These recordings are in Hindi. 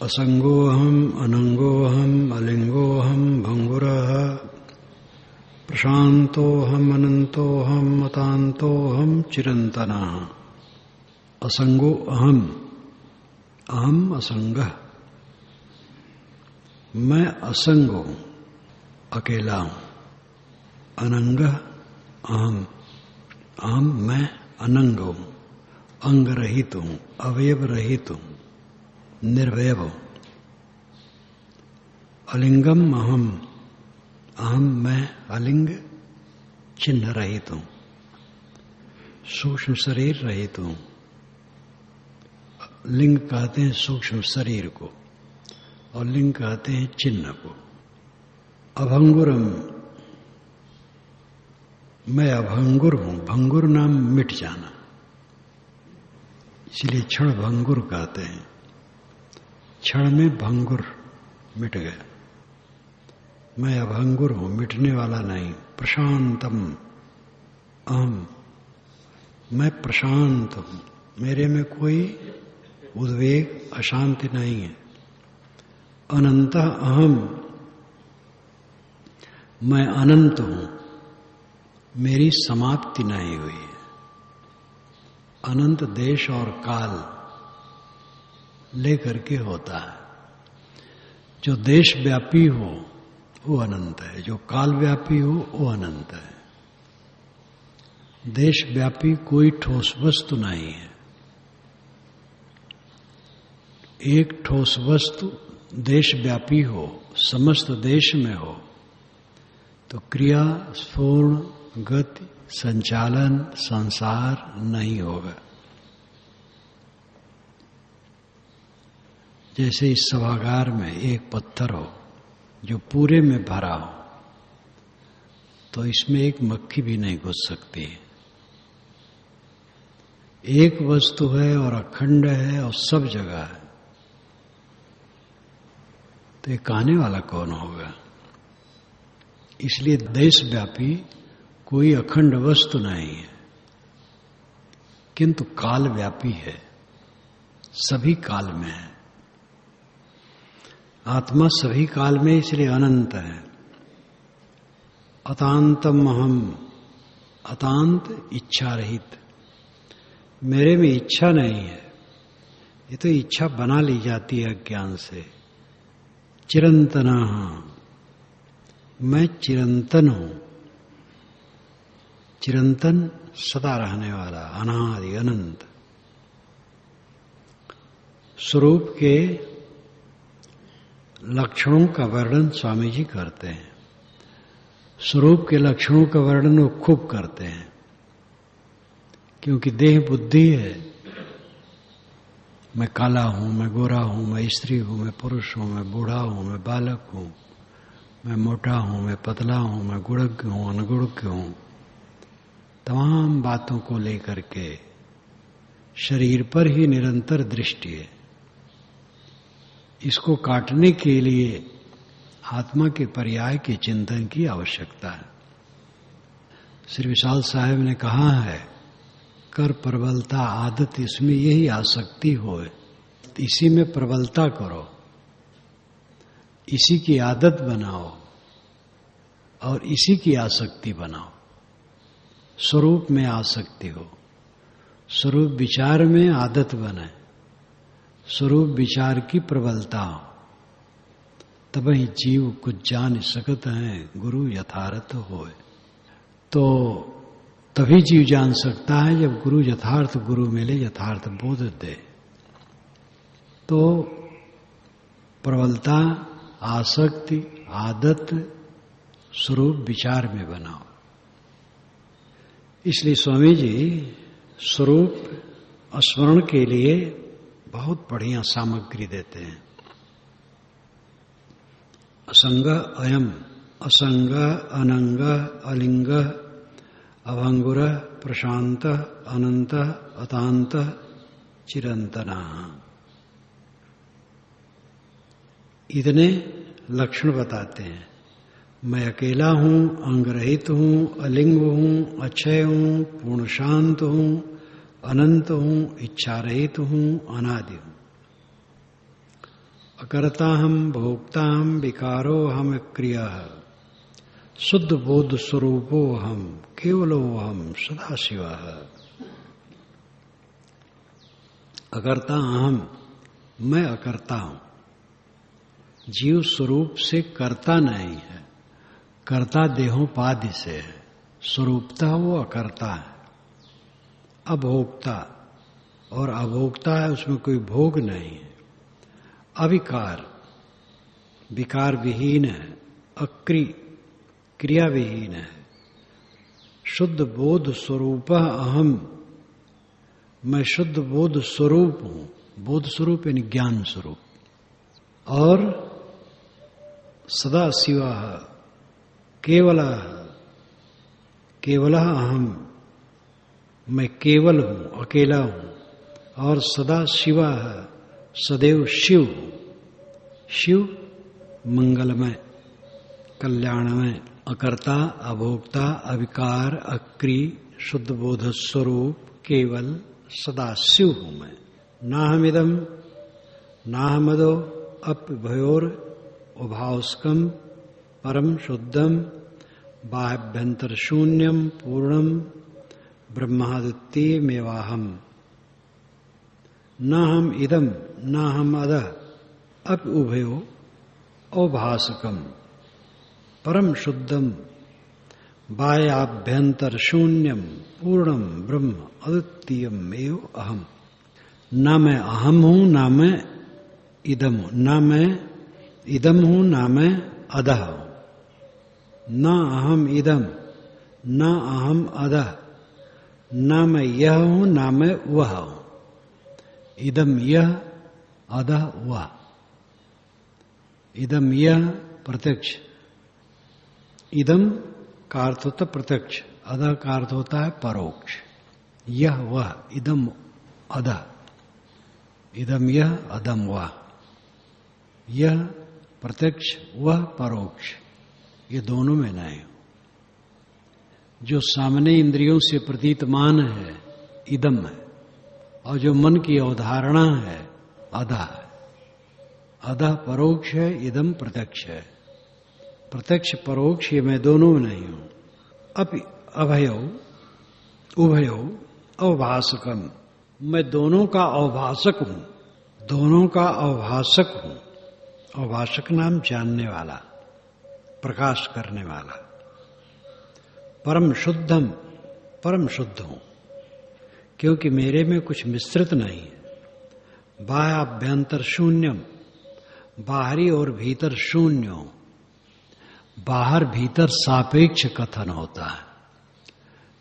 असंगोऽहम अनंगोऽहम अलिंगोऽहम भंगुरः प्रशांतोऽहम अनंतोऽहम अतांतोऽहम चिरंतनः। असंगो अहम, अहम असंगः, मैं असंग हूं, अकेला हूं। अनंगः अहम, अहम मैं अनंग हूं, अंग रहित हूं, अवयव रहित हूं, निर्वयव हूं। अलिंगम अहम, अहम मैं अलिंग चिन्ह रहित हूं, सूक्ष्म शरीर रहित हूं। लिंग कहते हैं सूक्ष्म शरीर को और लिंग कहते हैं चिन्ह को। अभंगुरम, मैं अभंगुर हूं। भंगुर नाम मिट जाना, इसलिए क्षण भंगुर कहते हैं। क्षण में भंगुर मिट गया। मैं अभंगुर हूं, मिटने वाला नहीं। प्रशांतम अहम, मैं प्रशांत हूं, मेरे में कोई उद्वेग अशांति नहीं है। अनंत अहम, मैं अनंत हूं, मेरी समाप्ति नहीं हुई है। अनंत देश और काल लेकर के होता है। जो देश व्यापी हो वो अनंत है, जो काल व्यापी हो वो अनंत है। देश व्यापी कोई ठोस वस्तु नहीं है। एक ठोस वस्तु देश व्यापी हो, समस्त देश में हो, तो क्रिया, स्फूर्ण, गति, संचालन, संसार नहीं होगा। जैसे इस सभागार में एक पत्थर हो जो पूरे में भरा हो, तो इसमें एक मक्खी भी नहीं घुस सकती है। एक वस्तु है और अखंड है और सब जगह है, तो ये कहने वाला कौन होगा? इसलिए देशव्यापी कोई अखंड वस्तु नहीं है, किंतु काल व्यापी है, सभी काल में है। आत्मा सभी काल में, इसलिए अनंत है। अतांतम अहम, अतांत इच्छा रहित, मेरे में इच्छा नहीं है। ये तो इच्छा बना ली जाती है अज्ञान से। चिरंतना, मैं चिरंतन हूं। चिरंतन सदा रहने वाला, अनादि अनंत। स्वरूप के लक्षणों का वर्णन स्वामी जी करते हैं। स्वरूप के लक्षणों का वर्णन वो खूब करते हैं, क्योंकि देह बुद्धि है। मैं काला हूं, मैं गोरा हूं, मैं स्त्री हूं, मैं पुरुष हूं, मैं बूढ़ा हूं, मैं बालक हूं, मैं मोटा हूं, मैं पतला हूं, मैं गुणज्ञ हूं, अनगुणज्ञ हूं। तमाम बातों को लेकर के शरीर पर ही निरंतर दृष्टि है। इसको काटने के लिए आत्मा के पर्याय के चिंतन की आवश्यकता है। श्री विशाल साहब ने कहा है, कर प्रबलता आदत, इसमें यही आसक्ति हो, इसी में प्रबलता करो, इसी की आदत बनाओ और इसी की आसक्ति बनाओ। स्वरूप में आसक्ति हो, स्वरूप विचार में आदत बने, स्वरूप विचार की प्रबलता हो, तब ही जीव कुछ जान सकत है, गुरु यथार्थ होए। तो तभी जीव जान सकता है जब गुरु यथार्थ गुरु मिले, यथार्थ बोध दे। तो प्रबलता, आसक्ति, आदत स्वरूप विचार में बनाओ। इसलिए स्वामी जी स्वरूप स्मरण के लिए बहुत बढ़िया सामग्री देते हैं। असंग अयम, असंग अनंग अलिंग अभंगुर प्रशांत अनंत अतांत चिरंतना। इतने लक्षण बताते हैं। मैं अकेला हूं, अंग रहित हूं, अलिंग हूं, अक्षय हूं, पूर्ण शांत हूं, अनंत हूं, इच्छा रहित हूं, अनादि हूं। अकर्ता हम भोक्ता हम विकारो हम क्रिया शुद्ध बोध स्वरूपो हम केवलो हम सदाशिव। अकर्ता अहम, मैं अकर्ता हूं। जीव स्वरूप से कर्ता नहीं है, कर्ता देहोपाधि से है। स्वरूपता वो अकर्ता है। अभोक्ता और अभोक्ता है, उसमें कोई भोग नहीं है। अविकार, विकार विहीन है। अक्रि, क्रिया विहीन है। शुद्ध बोध स्वरूप अहम, मैं शुद्ध बोध स्वरूप हूं। बोध स्वरूप यानी ज्ञान स्वरूप। और सदा शिव, केवल, केवल अहम, मैं केवल हूं, अकेला हूं। और सदा शिव, सदैव शिव। शिव मंगलमय, कल्याणमय। अकर्ता, अभोक्ता, अविकार, अक्रि, शुद्ध बोध स्वरूप, केवल, सदा शिव हूं मैं। नाहमिदम, नाहमदो, अपभयोर उभावस्कम, परम शुद्धम, बाह्यभ्यंतर शून्यम, पूर्णम, ब्रह्मादित्य मेवाहम। न हम इदम, न हम अदः, अप उभयो अभासकम, परम शुद्धम, बाह्याभ्यंतर शून्यम, पूर्णम, ब्रह्म अद्वितीयम एव अहम। न मैं अहम हूं, न मैं इदम हूं, न मैं इदम हूं, न मैं अदः हूं। न अहम इदम, न अहम अदः, न मैं यह हूं, न मैं वह हूं। इदम यह, अदः वह। इदम यह प्रत्यक्ष, इदम का अर्थ होता प्रत्यक्ष, अदः का अर्थ होता है परोक्ष। यह वह, इदम अदः, इदम यह, अदम वह। यह प्रत्यक्ष, वह परोक्ष, ये दोनों में नहीं। जो सामने इंद्रियों से प्रतीतमान है इदम है, और जो मन की अवधारणा है अदः है। अदः परोक्ष है, इदम प्रत्यक्ष है। प्रत्यक्ष परोक्ष ये मैं दोनों में नहीं हूं। अपि अभयो उभयो अवभासकम, मैं दोनों का अवभासक हूं। दोनों का अवभासक हूं। अवभासक नाम जानने वाला, प्रकाश करने वाला। परम शुद्धम, परम शुद्ध हूं, क्योंकि मेरे में कुछ मिश्रित नहीं है। बाह्याभ्यंतर शून्यम, बाहरी और भीतर शून्य हो। बाहर भीतर सापेक्ष कथन होता है।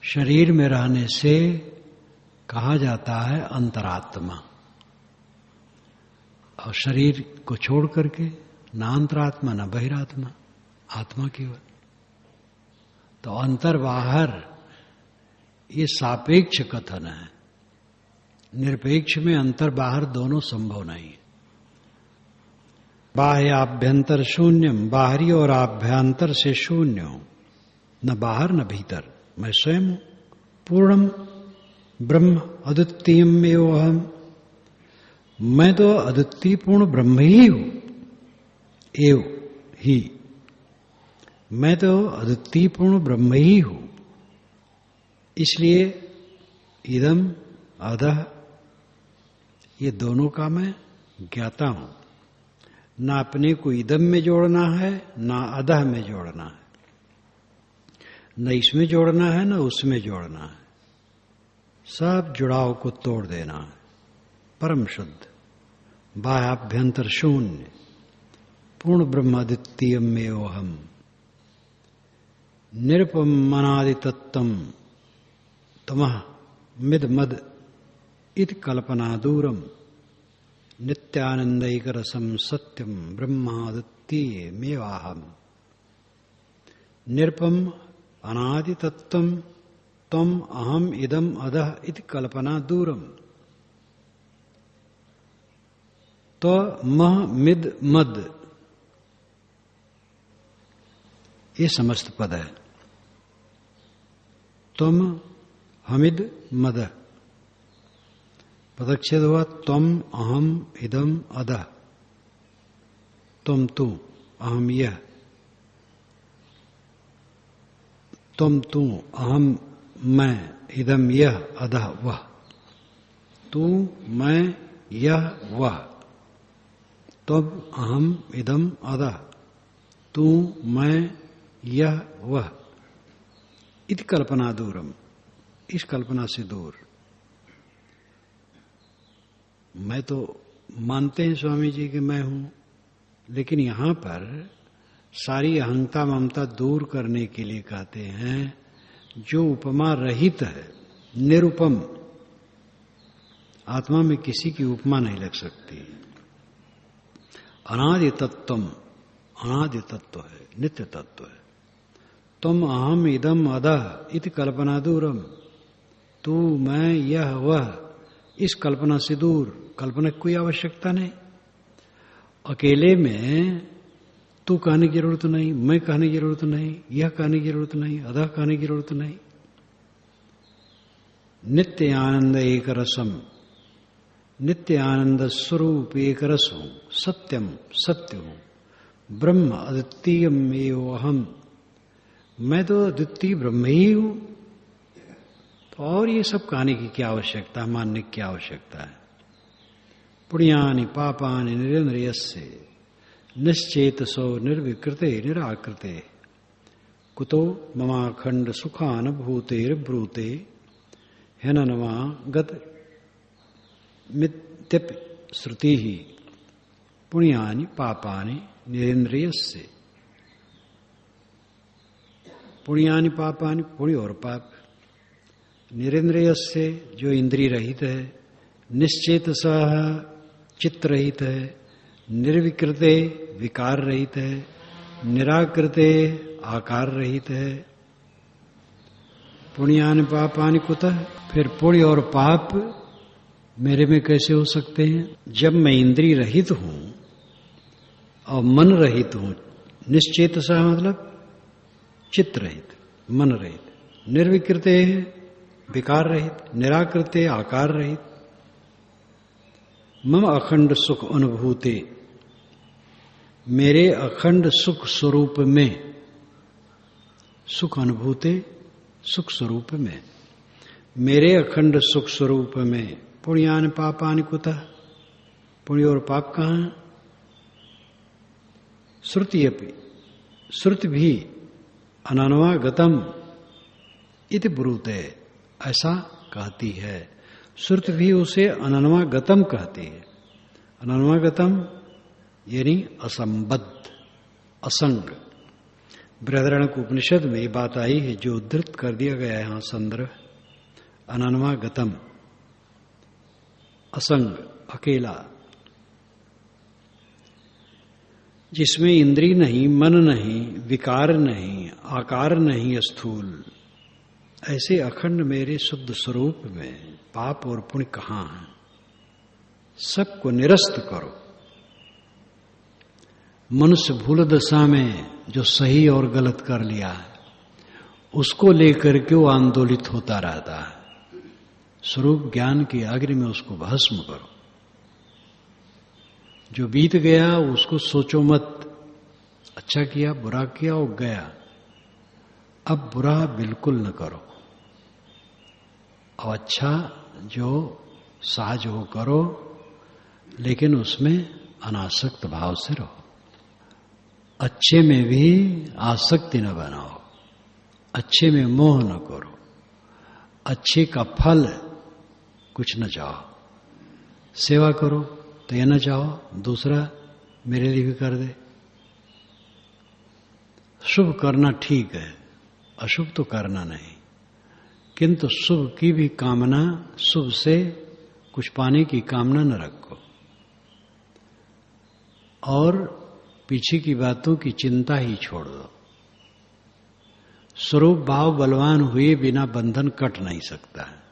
शरीर में रहने से कहा जाता है अंतरात्मा, और शरीर को छोड़ करके ना अंतरात्मा ना बहिरात्मा, आत्मा केवल। तो अंतर बाहर ये सापेक्ष कथन है। निरपेक्ष में अंतर बाहर दोनों संभव नहीं है। बाह्य आभ्यंतर शून्यम, बाहरी और आभ्यंतर से शून्य हूं, न बाहर न भीतर, मैं स्वयं हूं। पूर्णम ब्रह्म अद्वितीयम एव अहम, मैं तो अद्वितीय पूर्ण ब्रह्म ही हूं। एव ही, मैं तो अद्वितीय पूर्ण ब्रह्म ही हूं। इसलिए इदम अदः, ये दोनों का मैं ज्ञाता हूं। ना अपने को इदम में जोड़ना है, ना अदह में जोड़ना है। न इसमें जोड़ना है, न उसमें जोड़ना है। सब जुड़ाव को तोड़ देना है। परम शुद्ध, बाह्याभ्यंतर शून्य, पूर्ण ब्रह्म अद्वितीयम एवोहम। निरुपम अनादि तत्तम तमः मिद मद इति कल्पना दूरम, नित्यानंदैकरसम सत्यम ब्रह्मादित्य मेवाहम। निरुपम अनादि तत्तम तम अहम इदम अदः इति कल्पना दूरम। तो मह मिद मद, ये समस्त पद है। तुम हमिद मद, पदच्छेद हुआ तम अहम इदम अदः। तुम तू, अहम यह, तुम तू, अहम मैं, इदम यह, अधः वह। तू, मैं, यह, वह। तब अहम इदम अधः, तू, मैं, यह, वह। इति कल्पना दूरम, इस कल्पना से दूर। मैं तो मानते हैं स्वामी जी कि मैं हूं, लेकिन यहां पर सारी अहंता ममता दूर करने के लिए कहते हैं जो उपमा रहित है, निरुपम। आत्मा में किसी की उपमा नहीं लग सकती। अनादि तत्वम, अनादि तत्व है, नित्य तत्व है। तुम अहम इदम अधः इति कल्पना दूरम। तू, मैं, यह, वह, इस कल्पना से दूर। कल्पना की कोई आवश्यकता नहीं। अकेले में तू कहने की जरूरत नहीं, मैं कहने की जरूरत नहीं, यह कहने की जरूरत नहीं, अधः कहने की जरूरत नहीं। नित्य आनंद एक रसम, नित्य आनंद स्वरूप एक रस हूं, सत्यम सत्य हूं, ब्रह्म अद्वितीयम एव अहम। मैं तो अद्वितीय ब्रह्म ही हूं। तो और ये सब कहने की क्या आवश्यकता, मानने की क्या आवश्यकता है। पुण्यानि पापानि निरंद्रियस्य निश्चेतसो निर्विकृते निराकृते कुतो ममाखंड सुखानुभूतेर्ब्रूते ह्यनन्वा गत मित्यपि श्रुति ही पुण्यानि पापानि निरेन्द्रियस्य। पुण्यानि पापानि, पुण्य और पाप, निरेन्द्रियस्य जो इंद्रिय रहित है, निश्चेतसः चित्त रहित है, निर्विकृते विकार रहित है, निराकृते आकार रहित है। पुण्यानि पापानि कुतः, फिर पुण्य और पाप मेरे में कैसे हो सकते हैं जब मैं इंद्रिय रहित हूं और मन रहित हूं। निश्चेतसः मतलब चित्त रहित, मन रहित, निर्विकृते विकार रहित, निराकृते आकार रहित। मम अखंड सुख अनुभूते, मेरे अखंड सुख स्वरूप में, सुख अनुभूते सुख स्वरूप में, मेरे अखंड सुख स्वरूप में। पुण्यानि पापानि कुतः, पुण्य और पाप कहां है। श्रुति अपि, श्रुति भी अनन्वागतम इति ब्रूते, ऐसा कहती है। श्रुति भी उसे अनन्वागतम कहती है। अनन्वागतम यानी असंबद्ध, असंग। बृहदारण्यक उपनिषद में ये बात आई है जो उद्धृत कर दिया गया है यहां संदर्भ। अनन्वागतम, असंग, अकेला, जिसमें इंद्रिय नहीं, मन नहीं, विकार नहीं, आकार नहीं, स्थूल। ऐसे अखंड मेरे शुद्ध स्वरूप में पाप और पुण्य कहां है। सबको निरस्त करो। मनुष्य भूल दशा में जो सही और गलत कर लिया है उसको लेकर के वो आंदोलित होता रहता है। स्वरूप ज्ञान की अग्नि में उसको भस्म करो। जो बीत गया उसको सोचो मत, अच्छा किया बुरा किया वो गया, अब बुरा बिल्कुल न करो। अब अच्छा जो सहज हो करो, लेकिन उसमें अनासक्त भाव से रहो। अच्छे में भी आसक्ति न बनाओ, अच्छे में मोह न करो, अच्छे का फल कुछ न चाहो। सेवा करो तो यह न चाहो दूसरा मेरे लिए भी कर दे। शुभ करना ठीक है, अशुभ तो करना नहीं, किंतु शुभ की भी कामना, शुभ से कुछ पाने की कामना न रखो और पीछे की बातों की चिंता ही छोड़ दो। स्वरूप भाव बलवान हुए बिना बंधन कट नहीं सकता है।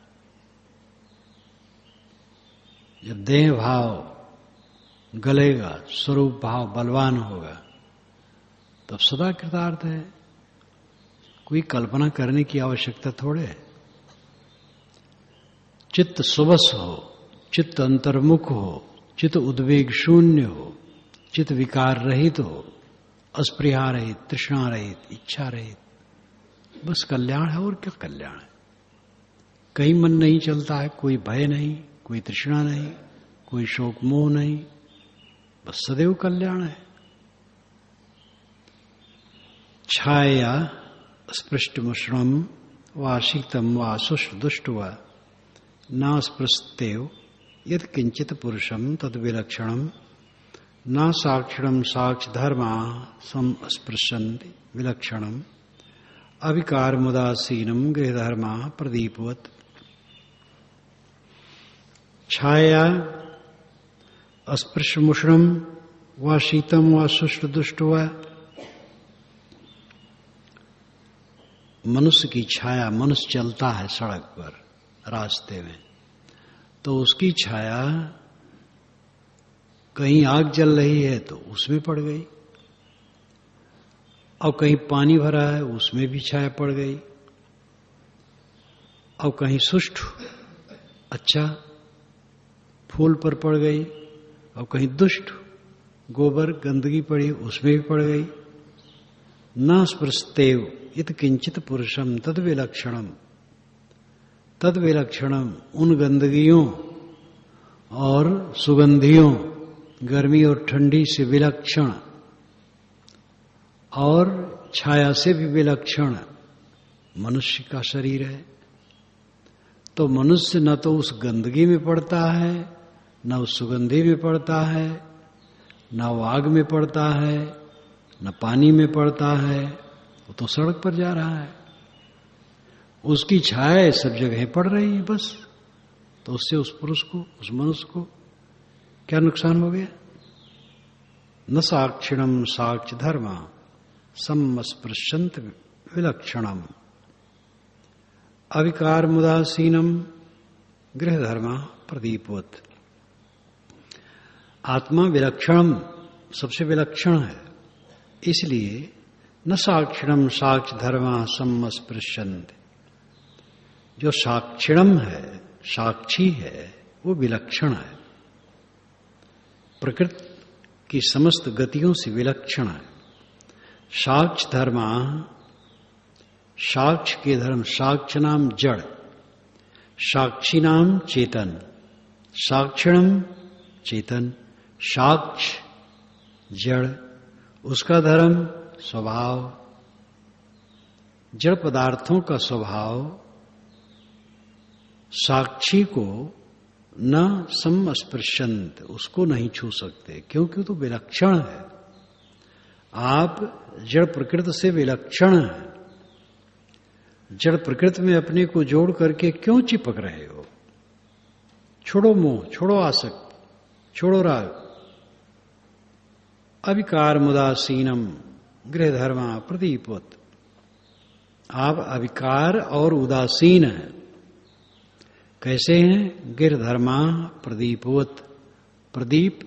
जब देह भाव गलेगा, स्वरूप भाव बलवान होगा, तब सदा कृतार्थ है। कोई कल्पना करने की आवश्यकता थोड़े है। चित्त सुबस हो, चित्त अंतर्मुख हो, चित्त उद्वेग शून्य हो, चित्त विकार रहित हो, अस्पृहा रहित, तृष्णा रहित, इच्छा रहित, बस कल्याण है। और क्या कल्याण है? कहीं मन नहीं चलता है, कोई भय नहीं, कोई तृष्णा नहीं, कोई शोक मोह नहीं, बस सदैव कल्याण है। छाया स्पृष्टमुष्णम वा शीतम वा शुष्ट दुष्ट व न स्पृशतेव यत् किंचित पुरुषम तद विलक्षणम न साक्षिणम साक्ष धर्मा संस्पृशन्ति विलक्षणम अविकार मुदासीनम गृहधर्मा प्रदीपवत्। छाया अस्पृश्यमुष्णम व शीतम व शुष्ट दुष्ट व, मनुष्य की छाया, मनुष्य चलता है सड़क पर रास्ते में, तो उसकी छाया कहीं आग जल रही है तो उसमें पड़ गई, और कहीं पानी भरा है उसमें भी छाया पड़ गई, और कहीं शुष्ट अच्छा फूल पर पड़ गई, और कहीं दुष्ट गोबर गंदगी पड़ी उसमें भी पड़ गई। न स्पृशतेव इत किंचित पुरुषम तद विलक्षणम, तद विलक्षणम उन गंदगियों और सुगंधियों, गर्मी और ठंडी से विलक्षण और छाया से भी विलक्षण मनुष्य का शरीर है। तो मनुष्य न तो उस गंदगी में पड़ता है, न उस सुगंधी में पड़ता है, न वो आग में पड़ता है, न पानी में पड़ता है, वो तो सड़क पर जा रहा है, उसकी छाया सब जगह पड़ रही है बस। तो उससे उस पुरुष को, उस मनुष्य को क्या नुकसान हो गया? न साक्षिणम साक्ष धर्मा समस्पृशंत विलक्षणम अविकार मुदासीनम गृह धर्मा प्रदीपवत्। आत्मा विलक्षणम, सबसे विलक्षण है, इसलिए न साक्षिणम साक्ष धर्मा समस्पृशंत। जो साक्षिणम है, साक्षी है, वो विलक्षण है, प्रकृति की समस्त गतियों से विलक्षण है। साक्ष धर्मा, साक्ष के धर्म, साक्ष नाम जड़, साक्षी नाम चेतन, साक्षिणम चेतन, साक्ष जड़, उसका धर्म स्वभाव, जड़ पदार्थों का स्वभाव साक्षी को न समस्पृशंत, उसको नहीं छू सकते, क्योंकि तो विलक्षण है। आप जड़ प्रकृति से विलक्षण हैं, जड़ प्रकृति में अपने को जोड़ करके क्यों चिपक रहे हो? छोड़ो मोह, छोड़ो आसक्ति, छोड़ो राग। अविकार मुदासीनम गृह धर्मा प्रदीपवत्। आप अविकार और उदासीन हैं। कैसे हैं? गिर धर्मा प्रदीपवत्। प्रदीप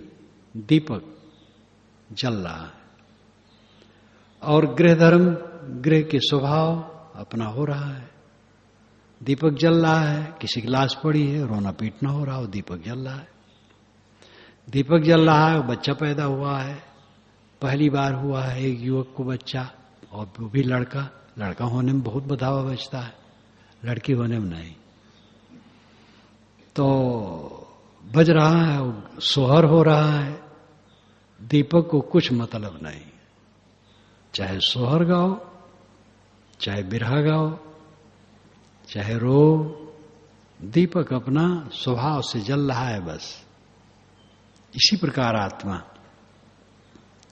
दीपक जल रहा है, और गृह धर्म, गृह के स्वभाव अपना हो रहा है। दीपक जल रहा है, किसी की लाश पड़ी है, रोना पीटना हो रहा हो, दीपक जल रहा है। दीपक जल रहा है, बच्चा पैदा हुआ है, पहली बार हुआ है एक युवक को बच्चा, और वो भी लड़का। लड़का होने में बहुत बधावा बचता है, लड़की होने में नहीं। तो बज रहा है, सोहर हो रहा है, दीपक को कुछ मतलब नहीं। चाहे सोहर गाओ, चाहे बिरहा गाओ, चाहे रो, दीपक अपना स्वभाव से जल रहा है बस। इसी प्रकार आत्मा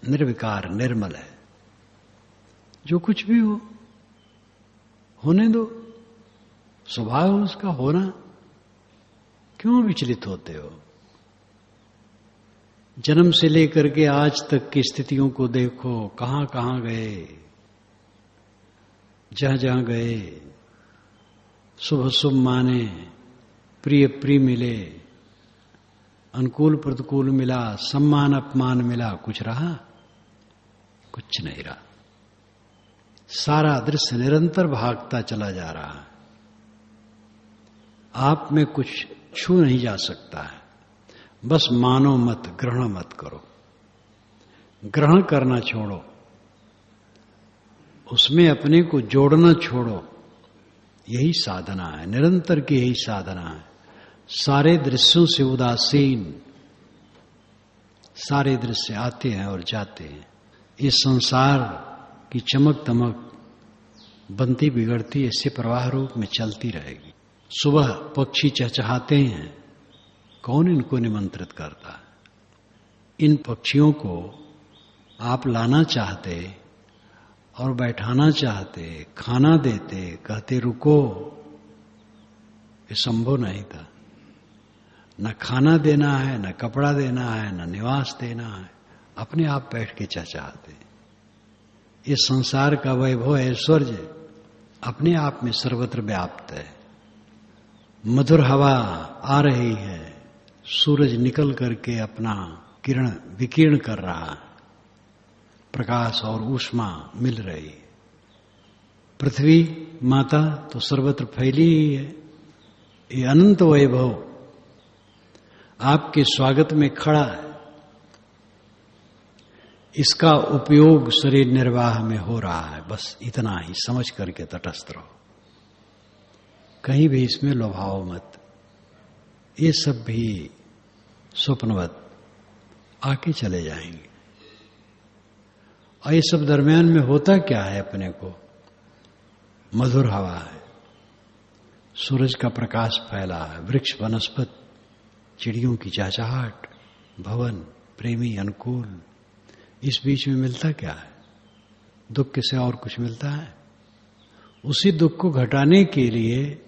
निर्विकार निर्मल है। जो कुछ भी हो, होने दो, स्वभाव उसका होना, क्यों विचलित होते हो? जन्म से लेकर के आज तक की स्थितियों को देखो, कहां कहां गए, जहां जहां गए, शुभ शुभ माने, प्रिय प्रिय मिले, अनुकूल प्रतिकूल मिला, सम्मान अपमान मिला, कुछ रहा? कुछ नहीं रहा। सारा दृश्य निरंतर भागता चला जा रहा है, आप में कुछ छू नहीं जा सकता है। बस मानो मत, ग्रहण मत करो। ग्रहण करना छोड़ो, उसमें अपने को जोड़ना छोड़ो। यही साधना है, निरंतर की यही साधना है। सारे दृश्यों से उदासीन, सारे दृश्य आते हैं और जाते हैं। इस संसार की चमक दमक बनती बिगड़ती ऐसे प्रवाह रूप में चलती रहेगी। सुबह पक्षी चहचहाते हैं, कौन इनको निमंत्रित करता है? इन पक्षियों को आप लाना चाहते और बैठाना चाहते, खाना देते, कहते रुको, ये संभव नहीं था। न खाना देना है, न कपड़ा देना है, न निवास देना है, अपने आप बैठ के चहचहाते। इस संसार का वैभव ऐश्वर्य अपने आप में सर्वत्र व्याप्त है। मधुर हवा आ रही है, सूरज निकल करके अपना किरण विकीर्ण कर रहा है, प्रकाश और ऊष्मा मिल रही है। पृथ्वी माता तो सर्वत्र फैली ही है। ये अनंत वैभव आपके स्वागत में खड़ा है। इसका उपयोग शरीर निर्वाह में हो रहा है, बस इतना ही समझ करके तटस्थ रहो। कहीं भी इसमें लोभाओ मत। ये सब भी स्वप्नवत आके चले जाएंगे। और ये सब दरमियान में होता क्या है? अपने को मधुर हवा है, सूरज का प्रकाश फैला है, वृक्ष वनस्पत, चिड़ियों की चहचहाट, भवन प्रेमी अनुकूल। इस बीच में मिलता क्या है? दुख से और कुछ मिलता है? उसी दुख को घटाने के लिए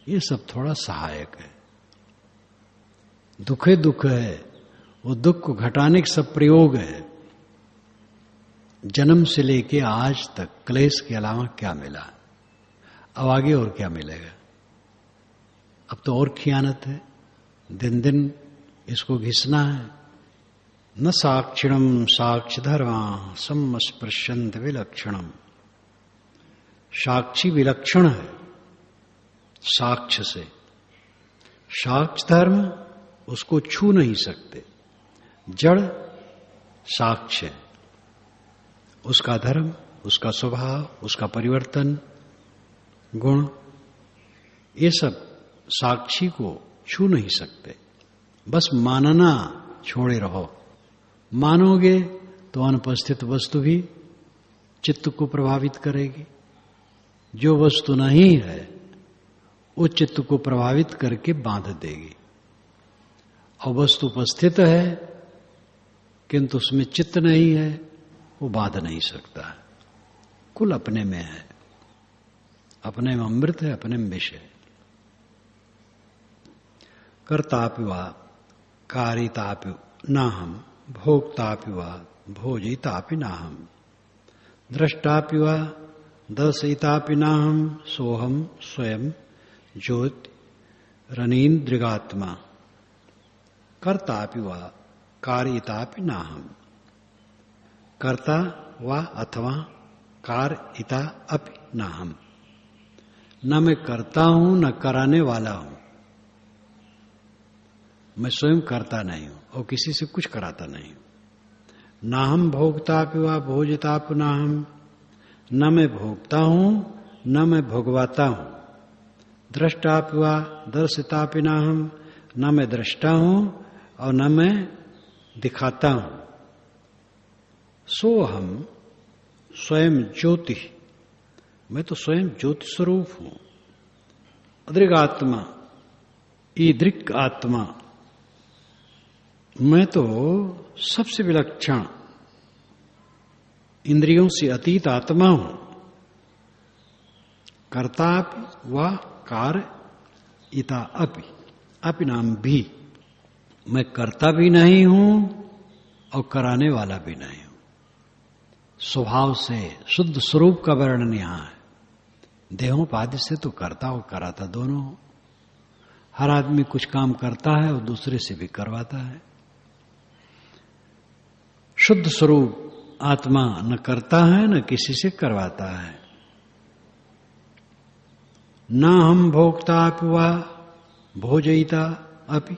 ये सब थोड़ा सहायक है। दुख है, वो दुख को घटाने के सब प्रयोग है। जन्म से लेके आज तक क्लेश के अलावा क्या मिला? अब आगे और क्या मिलेगा? अब तो और खियानत है, दिन दिन इसको घिसना है। न साक्षिणम साक्षधर्मा सम्मस्पृशंत विलक्षणम। साक्षी विलक्षण है साक्ष्य से। साक्ष्य धर्म उसको छू नहीं सकते, जड़ साक्ष्य है। उसका धर्म, उसका स्वभाव, उसका परिवर्तन, गुण, ये सब साक्षी को छू नहीं सकते। बस मानना छोड़े रहो। मानोगे तो अनुपस्थित वस्तु भी चित्त को प्रभावित करेगी। जो वस्तु नहीं है वो चित्त को प्रभावित करके बांध देगी। और वस्तु उपस्थित है किंतु उसमें चित्त नहीं है, वो बांध नहीं सकता है। कुल अपने में है, अपने में अमृत है, अपने में विष है। कर्तापि वा कारितापि नाहम, भोक्तापि वा भोजितापि नाहम, द्रष्टापि वा दर्शयितापि नाहम, सोहम स्वयं ज्योति रनीन्द्रिगात्मा। कर्तापि वा कारितापि नाहम। कर्ता वा अथवा कारिता अपि नाहम। न मैं करता हूं न कराने वाला हूं। मैं स्वयं करता नहीं हूं और किसी से कुछ कराता नहीं हूं। ना हम भोगतापि वा भोजितापि नाहम। न मैं भोगता हूं न मैं भोगवाता हूं। दृष्टापि वा दर्शितापि नाहम। न मैं दृष्टा हूं और न मैं दिखाता हूं। सो हम स्वयं ज्योति। मैं तो स्वयं ज्योति स्वरूप हूं। अदृग आत्मा, ईदृक् आत्मा। मैं तो सबसे विलक्षण, इंद्रियों से अतीत आत्मा हूं। कर्ता व कारयिता अपि, अपि नाम भी। मैं करता भी नहीं हूं और कराने वाला भी नहीं हूं। स्वभाव से शुद्ध स्वरूप का वर्णन यहां है। देहोपाधि से तो करता और कराता दोनों हो। हर आदमी कुछ काम करता है और दूसरे से भी करवाता है। शुद्ध स्वरूप आत्मा न करता है न किसी से करवाता है। न हम भोक्ता अपि वा भोजयिता अपि।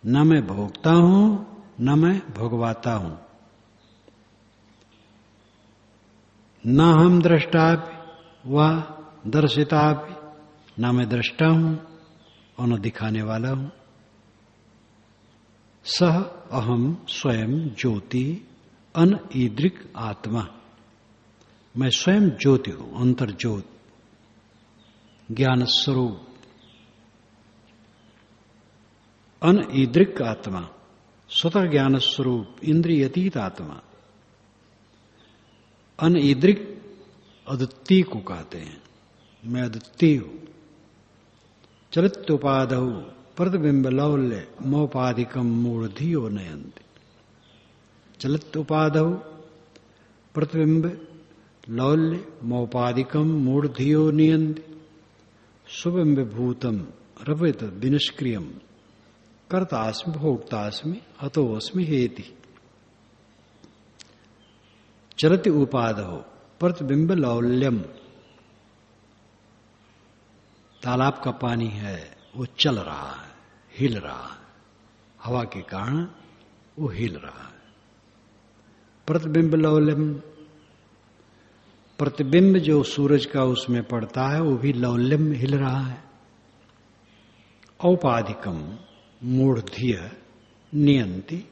न मैं भोगता हूं न मैं भोगवाता हूं। न हम दृष्टा भी व दर्शिता भी, ना मैं दृष्टा हूं और न दिखाने वाला हूं। सह अहम स्वयं ज्योति अनईदृक् आत्मा, मैं स्वयं ज्योति हूं, अंतर्ज्योत, ज्ञान स्वरूप, अनईदृक् आत्मा, स्वतः ज्ञान स्वरूप, इंद्रियतीत आत्मा। अनईदृक् अद्वितीय को कहते हैं, मैं अद्वितीय हूं। चलित्योपाधौ प्रतिबिंब लौल्य मोपाधिकम मूढ़धियो नयन्ति। चलित्योपाधौ प्रतिबिंब लौल्य मोपाधिकम मूढ़धियो नियन्ति। सुबिंब भूतम रवित विनिष्क्रियम कर्तास्मि भोक्तास्मि हतोस्मि हेति। चलति उपाधौ प्रतिबिंब लौल्यम, तालाब का पानी है, वो चल रहा है, हिल रहा है, हवा के कारण वो हिल रहा है। प्रतिबिंब लौल्यम, प्रतिबिंब जो सूरज का उसमें पड़ता है वो भी लौल्यम हिल रहा है। औपाधिकम मूढ़धिय नियंति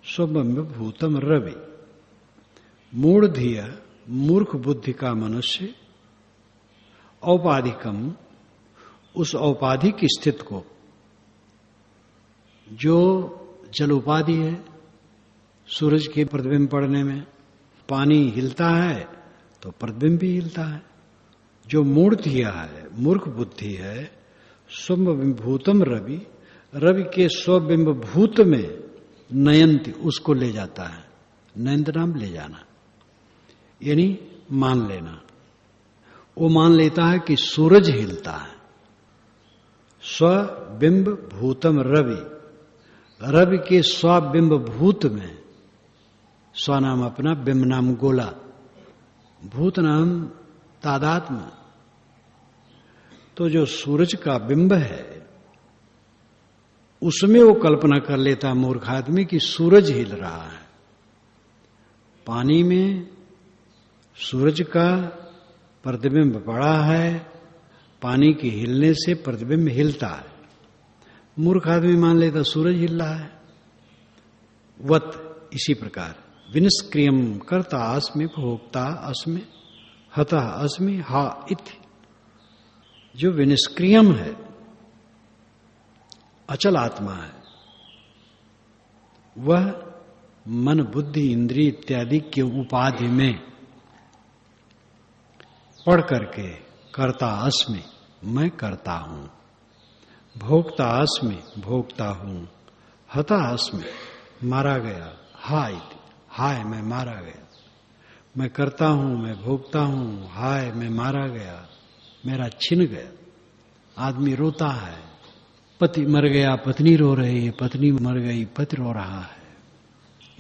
स्वबिंब भूतम रवि। मूढ़धिय मूर्ख बुद्धि का मनुष्य, औपाधिकम उस औपाधिक स्थित को, जो जल उपाधि है, सूरज के प्रतिबिंब पड़ने में पानी हिलता है तो प्रतिबिंब भी हिलता है। जो मूढ़धिया है, मूर्ख बुद्धि है, स्वबिंब भूतम रवि, रवि के स्वबिंब भूत में नयंती, उसको ले जाता है। नयंत नाम ले जाना, यानी मान लेना। वो मान लेता है कि सूरज हिलता है। स्वबिंब भूतम रवि, रवि के स्वबिंब भूत में, स्व नाम अपना, बिंब नाम गोला, भूत नाम तादात्म। तो जो सूरज का बिंब है उसमें वो कल्पना कर लेता मूर्ख आदमी कि सूरज हिल रहा है। पानी में सूरज का प्रतिबिंब पड़ा है, पानी के हिलने से प्रतिबिंब हिलता है। मूर्ख आदमी मान लेता सूरज हिल रहा है। वत इसी प्रकार विनिष्क्रियम कर्ता अस्मि भोक्ता अस्मि हतः अस्मि हा इति। जो विनिष्क्रियम है, अचल आत्मा है, वह मन बुद्धि इंद्रिय इत्यादि के उपाधि में पढ़ करके कर्ता अस्मि, मैं करता हूं, भोक्ता अस्मि, भोक्ता हूं, हता अस्मि, मारा गया, हाय हाय मैं मारा गया, मैं करता हूं, मैं भोगता हूं, हाय मैं मारा गया, मेरा छिन गया। आदमी रोता है, पति मर गया, पत्नी रो रही है, पत्नी मर गई, पति रो रहा है।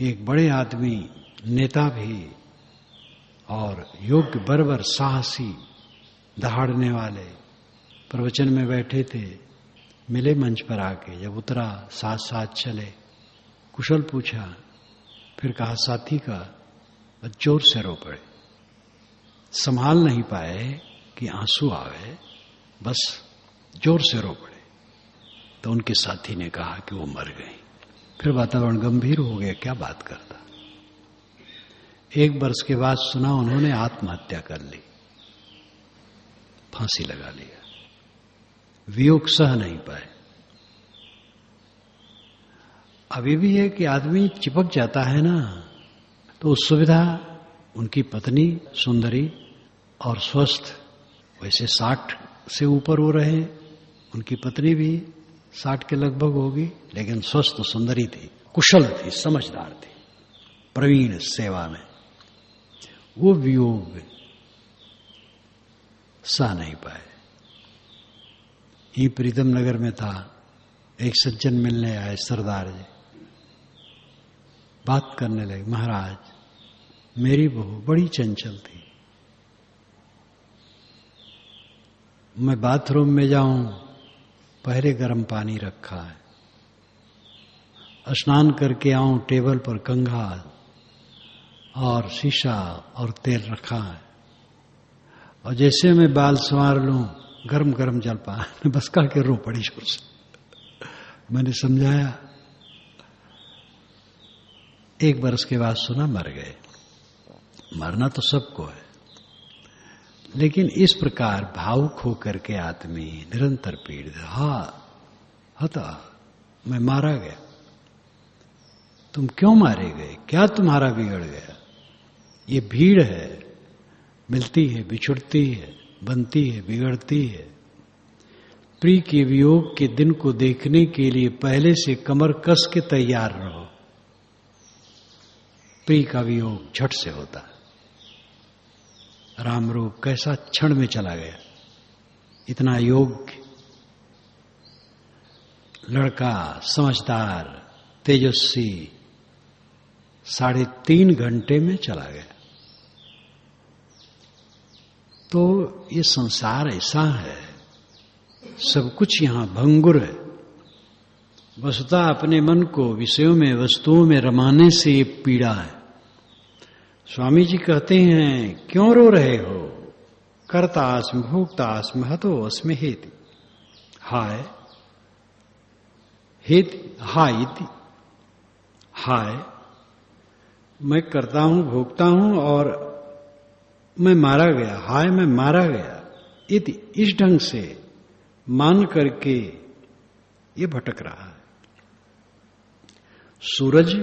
एक बड़े आदमी, नेता भी और योग्य बर्बर साहसी दहाड़ने वाले प्रवचन में बैठे थे, मिले मंच पर आके। जब उतरा साथ साथ चले, कुशल पूछा, फिर कहा साथी का, जोर से रो पड़े। संभाल नहीं पाए कि आंसू आवे, बस जोर से रो पड़े। तो उनके साथी ने कहा कि वो मर गई। फिर वातावरण गंभीर हो गया, क्या बात करता। एक वर्ष के बाद सुना उन्होंने आत्महत्या कर ली, फांसी लगा लिया, वियोग सह नहीं पाए। अभी भी है कि आदमी चिपक जाता है ना, तो उस सुविधा, उनकी पत्नी सुंदरी और स्वस्थ, वैसे 60 से ऊपर हो रहे, उनकी पत्नी भी 60 के लगभग होगी, लेकिन स्वस्थ सुंदरी थी, कुशल थी, समझदार थी, प्रवीण सेवा में। वो वियोग सह नहीं पाए। ही प्रीतम नगर में था, एक सज्जन मिलने आए, सरदार जी बात करने लगे, महाराज मेरी बहू बड़ी चंचल थी, मैं बाथरूम में जाऊं पहले गर्म पानी रखा है, स्नान करके आऊं टेबल पर कंघा और शीशा और तेल रखा है, और जैसे मैं बाल संवार लूं, गरम गरम जलपान बस का के रो पड़ी जोर से। मैंने समझाया। 1 बरस के बाद सुना मर गए। मरना तो सबको है, लेकिन इस प्रकार भावुक होकर के आदमी निरंतर पीड़ित, हता मैं मारा गया। तुम क्यों मारे गए? क्या तुम्हारा बिगड़ गया? ये भीड़ है, मिलती है, बिछुड़ती है, बनती है, बिगड़ती है। प्रिय के वियोग के दिन को देखने के लिए पहले से कमर कस के तैयार रहो। प्रिय का वियोग झट से होता है। राम रूप कैसा क्षण में चला गया। इतना योग्य लड़का, समझदार, तेजस्वी, 3.5 घंटे में चला गया। तो ये संसार ऐसा है, सब कुछ यहां भंगुर है। वस्तुतः अपने मन को विषयों में, वस्तुओं में रमाने से ये पीड़ा है। स्वामी जी कहते हैं, क्यों रो रहे हो? कर्तास्म भोक्तास्म हतो अस्मि हेति। हाय हेति, हाय मैं करता हूं, भोगता हूं और मैं मारा गया। हाय मैं मारा गया। इस ढंग से मान करके ये भटक रहा है। सूरज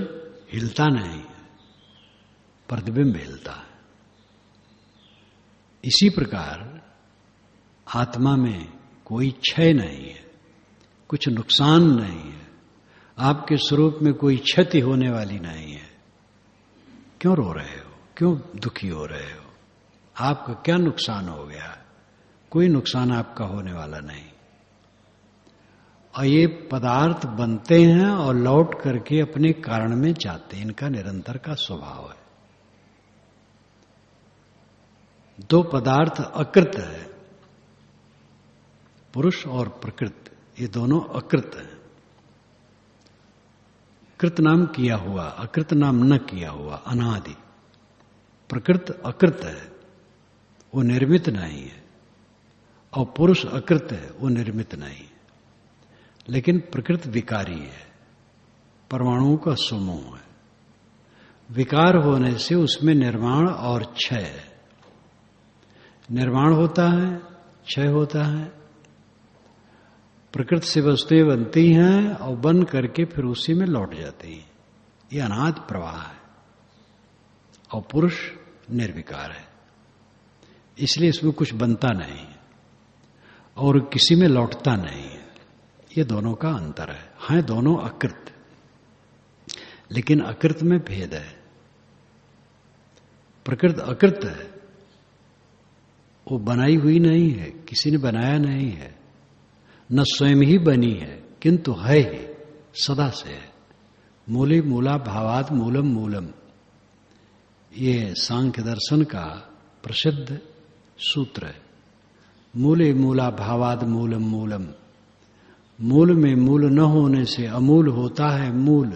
हिलता नहीं है, प्रतिबिंब हिलता है। इसी प्रकार आत्मा में कोई क्षय नहीं है, कुछ नुकसान नहीं है, आपके स्वरूप में कोई क्षति होने वाली नहीं है। क्यों रो रहे हो? क्यों दुखी हो रहे हो? आपका क्या नुकसान हो गया? कोई नुकसान आपका होने वाला नहीं। और ये पदार्थ बनते हैं और लौट करके अपने कारण में जाते हैं। इनका निरंतर का स्वभाव है। 2 पदार्थ अकृत है, पुरुष और प्रकृति। ये दोनों अकृत हैं। कृत नाम किया हुआ, अकृत नाम न किया हुआ, अनादि। प्रकृति अकृत है, वो निर्मित नहीं है, और पुरुष अकृत है, वो निर्मित नहीं है। लेकिन प्रकृति विकारी है, परमाणुओं का समूह है। विकार होने से उसमें निर्माण और क्षय है। निर्माण होता है, क्षय होता है। प्रकृति से वस्तुएं बनती हैं और बन करके फिर उसी में लौट जाती हैं। ये अनादि प्रवाह है। और पुरुष निर्विकार है, इसलिए इसमें कुछ बनता नहीं है और किसी में लौटता नहीं है। ये दोनों का अंतर है। हैं दोनों अकृत, लेकिन अकृत में भेद है। प्रकृति अकृत है, वो बनाई हुई नहीं है, किसी ने बनाया नहीं है, न स्वयं ही बनी है, किंतु है ही, सदा से है। मूले मूला भावाद मूलम मूलम, ये सांख्य दर्शन का प्रसिद्ध सूत्र है। मूले मूला भावाद मूलम मूलम। मूल में मूल न होने से अमूल होता है मूल।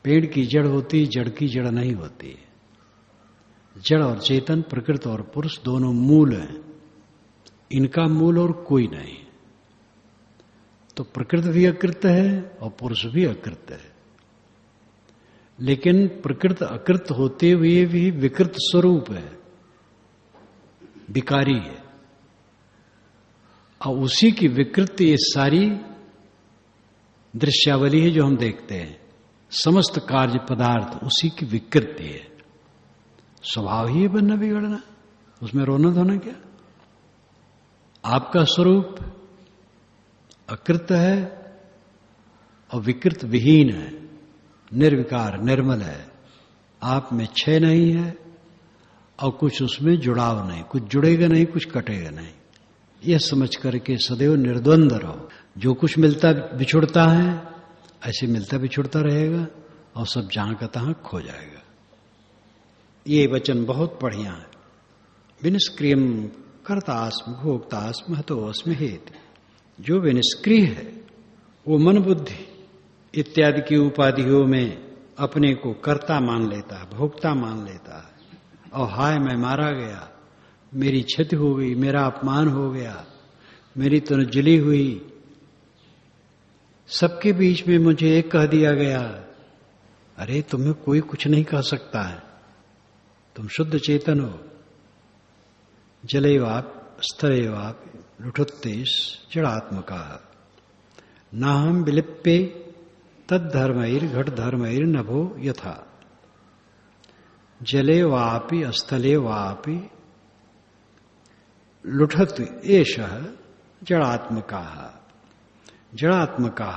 पेड़ की जड़ होती, जड़ की जड़ नहीं होती। जड़ और चेतन, प्रकृति और पुरुष दोनों मूल हैं। इनका मूल और कोई नहीं। तो प्रकृति भी अकृत है और पुरुष भी अकृत है। लेकिन प्रकृति अकृत होते हुए भी विकृत स्वरूप है, विकारी है। और उसी की विकृति ये सारी दृश्यावली है जो हम देखते हैं। समस्त कार्य पदार्थ उसी की विकृति है। स्वभाव ही है बनना बिगड़ना, उसमें रोना धोना क्या। आपका स्वरूप अकृत है और विकृत विहीन है, निर्विकार निर्मल है। आप में क्षय नहीं है और कुछ उसमें जुड़ाव नहीं, कुछ जुड़ेगा नहीं, कुछ कटेगा नहीं। यह समझ करके सदैव निर्द्वंद रहो। जो कुछ मिलता बिछुड़ता है, ऐसे मिलता बिछुड़ता रहेगा और सब जहां का तहां खो जाएगा। ये वचन बहुत बढ़िया है। विनिष्क्रियम कर्तास्म भोक्तास्म हतो अस्मि हेति। जो विनिष्क्रिय है वो मन बुद्धि इत्यादि की उपाधियों में अपने को कर्ता मान लेता है, भोक्ता मान लेता है। और हाय मैं मारा गया, मेरी क्षति हो गई, मेरा अपमान हो गया, मेरी तनुजली हुई, सबके बीच में मुझे एक कह दिया गया। अरे तुम्हें कोई कुछ नहीं कह सकता है, तुम शुद्ध चेतन हो। जलेवाप स्थलेवाप लुठुत्तेश जड़ात्मका नाहम विलिप्पे तद्धर्मैर घट धर्मैर नभो यथा। जले वापि स्थले वापि लुठत एषः जड़ात्मका। जड़ात्मका